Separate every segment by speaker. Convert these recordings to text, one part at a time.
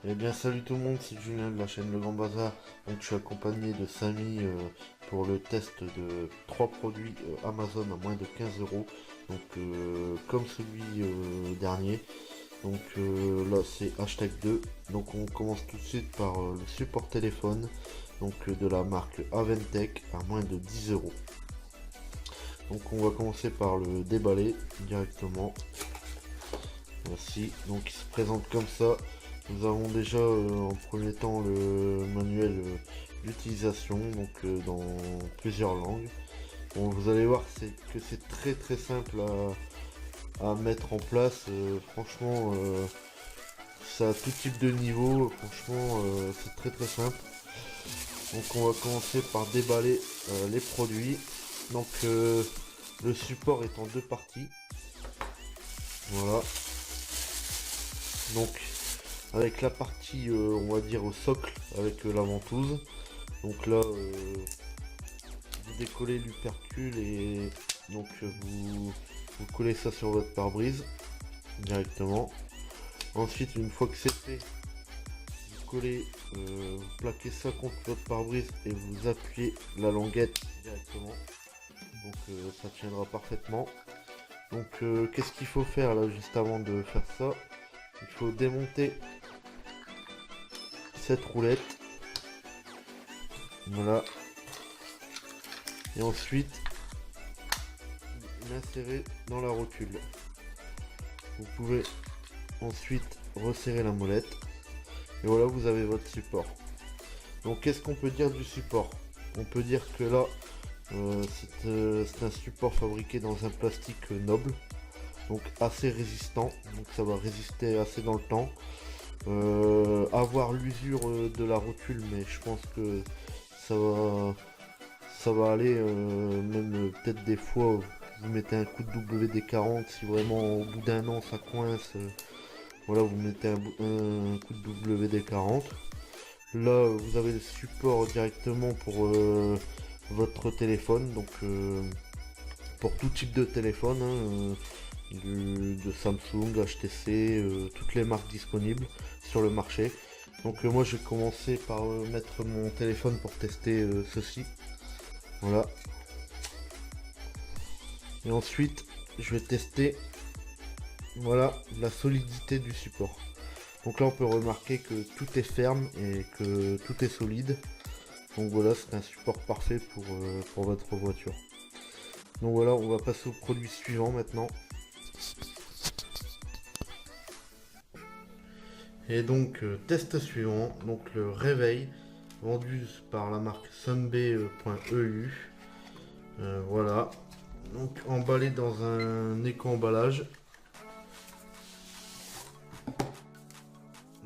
Speaker 1: Eh bien salut tout le monde, c'est Julien de la chaîne Le Grand Bazar. Donc je suis accompagné de Samy pour le test de 3 produits Amazon à moins de 15 euros. Donc comme celui dernier. Donc là c'est hashtag 2. Donc on commence tout de suite par le support téléphone. Donc de la marque Aventec à moins de 10 euros. Donc on va commencer par le déballer directement. Voici, donc il se présente comme ça. Nous avons déjà en premier temps le manuel d'utilisation, donc dans plusieurs langues. Bon, vous allez voir que c'est très simple à mettre en place. Franchement, ça a tout type de niveau. Franchement, c'est très simple. Donc on va commencer par déballer les produits. Donc le support est en deux parties. Voilà. Donc avec la partie on va dire au socle avec la ventouse. Donc là vous décollez l'upercule et donc vous collez ça sur votre pare-brise directement. Ensuite une fois que c'est fait, vous collez, vous plaquez ça contre votre pare-brise et vous appuyez la languette directement. Donc ça tiendra parfaitement. Donc qu'est-ce qu'il faut faire là juste avant de faire ça? Il faut démonter cette roulette. Voilà. Et ensuite l'insérer dans la rotule. Vous pouvez ensuite resserrer la molette. Et voilà, vous avez votre support. Donc qu'est-ce qu'on peut dire du support? On peut dire que là, c'est un support fabriqué dans un plastique noble. Donc assez résistant. Donc ça va résister assez dans le temps. Avoir l'usure de la rotule, mais je pense que ça va, ça va aller. Même peut-être des fois, vous mettez un coup de WD-40 si vraiment au bout d'un an ça coince. Voilà, vous mettez un coup de WD-40. Là, vous avez le support directement pour votre téléphone, donc pour tout type de téléphone, hein, de Samsung, HTC, toutes les marques disponibles sur le marché. Donc moi, je vais commencer par mettre mon téléphone pour tester ceci. Voilà. Et ensuite, je vais tester, voilà, la solidité du support. Donc là, on peut remarquer que tout est ferme et que tout est solide. Donc voilà, c'est un support parfait pour votre voiture. Donc voilà, on va passer au produit suivant maintenant. Et donc, test suivant, donc le réveil, vendu par la marque sunbay.eu. Voilà, donc emballé dans un éco-emballage.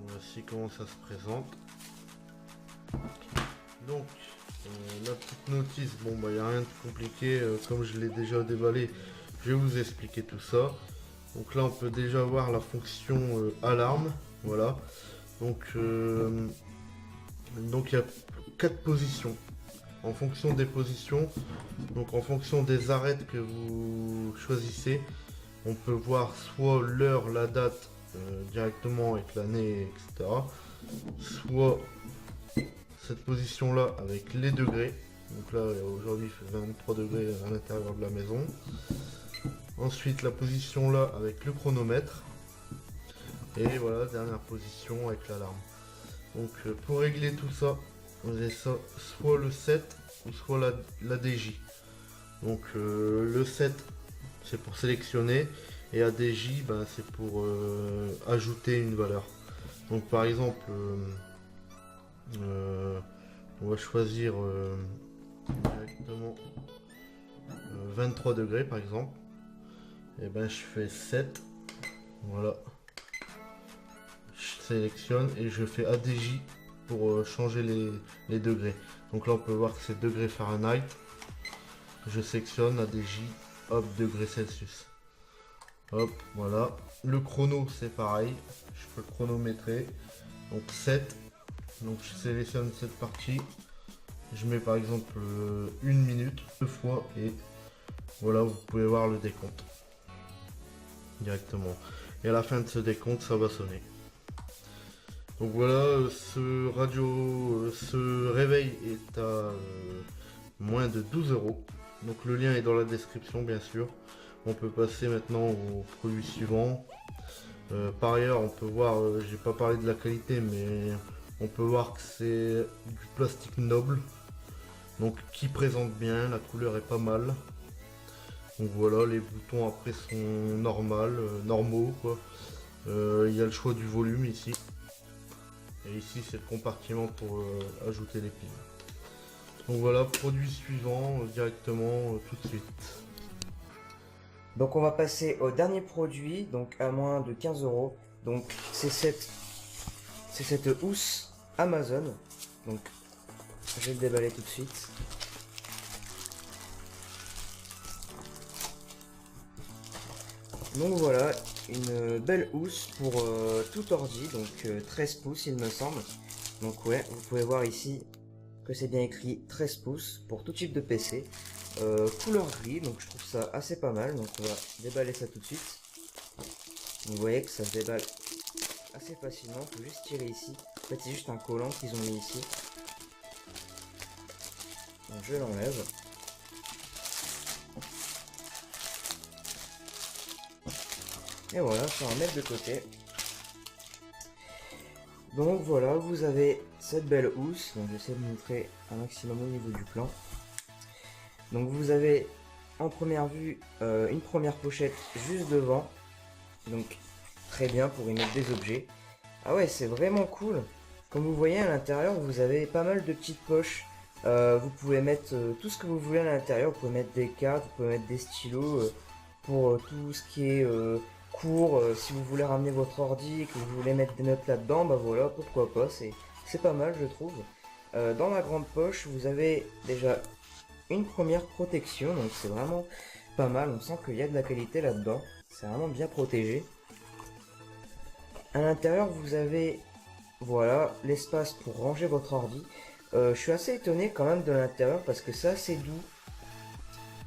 Speaker 1: Voici comment ça se présente. Donc, la petite notice, bon bah il n'y a rien de compliqué, comme je l'ai déjà déballé, je vais vous expliquer tout ça. Donc là on peut déjà voir la fonction alarme, voilà. Donc il y a 4 positions. En fonction des positions, donc en fonction des arêtes que vous choisissez, on peut voir soit l'heure, la date directement avec l'année, etc. Soit cette position là avec les degrés. Donc là aujourd'hui il fait 23 degrés à l'intérieur de la maison. Ensuite la position là avec le chronomètre. Et voilà, dernière position avec l'alarme. Donc pour régler tout ça, vous avez ça, soit le set ou soit la DJ. Donc le set c'est pour sélectionner et ADJ ben, c'est pour ajouter une valeur. Donc par exemple on va choisir directement 23 degrés par exemple. Et ben je fais 7. Voilà. Je sélectionne et je fais ADJ pour changer les degrés. Donc là on peut voir que c'est degrés Fahrenheit. Je sélectionne ADJ, hop, degrés Celsius. Hop, voilà. Le chrono c'est pareil. Je peux chronométrer. Donc 7. Donc je sélectionne cette partie. Je mets par exemple 1 minute, 2 fois et voilà, vous pouvez voir le décompte directement. Et à la fin de ce décompte, ça va sonner. Donc voilà, ce réveil est à moins de 12 euros. Donc le lien est dans la description bien sûr. On peut passer maintenant au produit suivant. Par ailleurs, on peut voir, j'ai pas parlé de la qualité, mais on peut voir que c'est du plastique noble. Donc qui présente bien, la couleur est pas mal. Donc voilà, les boutons après sont normaux quoi. Il y a le choix du volume ici. Et ici c'est le compartiment pour ajouter les piles. Donc voilà, produit suivant directement tout de suite.
Speaker 2: Donc on va passer au dernier produit, donc à moins de 15 euros. Donc c'est cette housse Amazon. Donc je vais le déballer tout de suite. Donc voilà, une belle housse pour tout ordi, donc 13 pouces il me semble. Donc ouais, vous pouvez voir ici que c'est bien écrit 13 pouces pour tout type de PC. Couleur gris, donc je trouve ça assez pas mal, donc on va déballer ça tout de suite. Vous voyez que ça se déballe assez facilement, il faut juste tirer ici. En fait c'est juste un collant qu'ils ont mis ici. Donc je l'enlève. Et voilà, ça va mettre de côté. Donc voilà, vous avez cette belle housse, donc j'essaie de montrer un maximum au niveau du plan. Donc vous avez en première vue une première pochette juste devant, donc très bien pour y mettre des objets. Ah ouais, c'est vraiment cool. Comme vous voyez à l'intérieur, vous avez pas mal de petites poches. Vous pouvez mettre tout ce que vous voulez à l'intérieur. Vous pouvez mettre des cartes, vous pouvez mettre des stylos pour tout ce qui est cours. Si vous voulez ramener votre ordi et que vous voulez mettre des notes là-dedans, bah voilà, pourquoi pas. C'est pas mal, je trouve. Dans la grande poche, vous avez déjà une première protection, donc c'est vraiment pas mal. On sent qu'il y a de la qualité là-dedans. C'est vraiment bien protégé. À l'intérieur, vous avez voilà l'espace pour ranger votre ordi. Je suis assez étonné quand même de l'intérieur parce que c'est assez doux.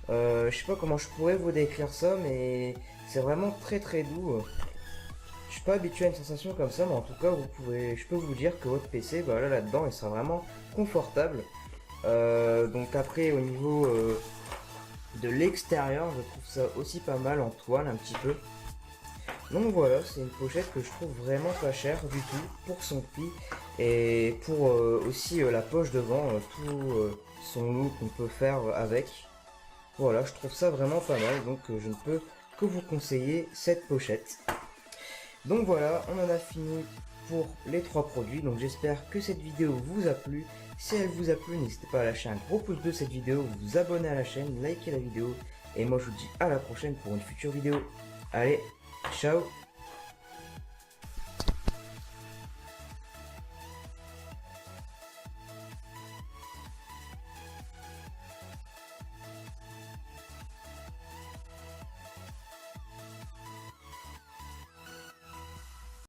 Speaker 2: Je sais pas comment je pourrais vous décrire ça, mais c'est vraiment très très doux. Je suis pas habitué à une sensation comme ça, mais en tout cas, je peux vous dire que votre PC, bah là-dedans, il sera vraiment confortable. Donc après, au niveau de l'extérieur, je trouve ça aussi pas mal en toile un petit peu. Donc voilà, c'est une pochette que je trouve vraiment pas chère du tout pour son prix et pour aussi la poche devant, tout son look qu'on peut faire avec. Voilà, je trouve ça vraiment pas mal, donc je ne peux que vous conseiller cette pochette. Donc voilà, on en a fini pour les 3 produits, donc j'espère que cette vidéo vous a plu. Si elle vous a plu, n'hésitez pas à lâcher un gros pouce bleu cette vidéo, vous abonner à la chaîne, liker la vidéo, et moi je vous dis à la prochaine pour une future vidéo. Allez, ciao!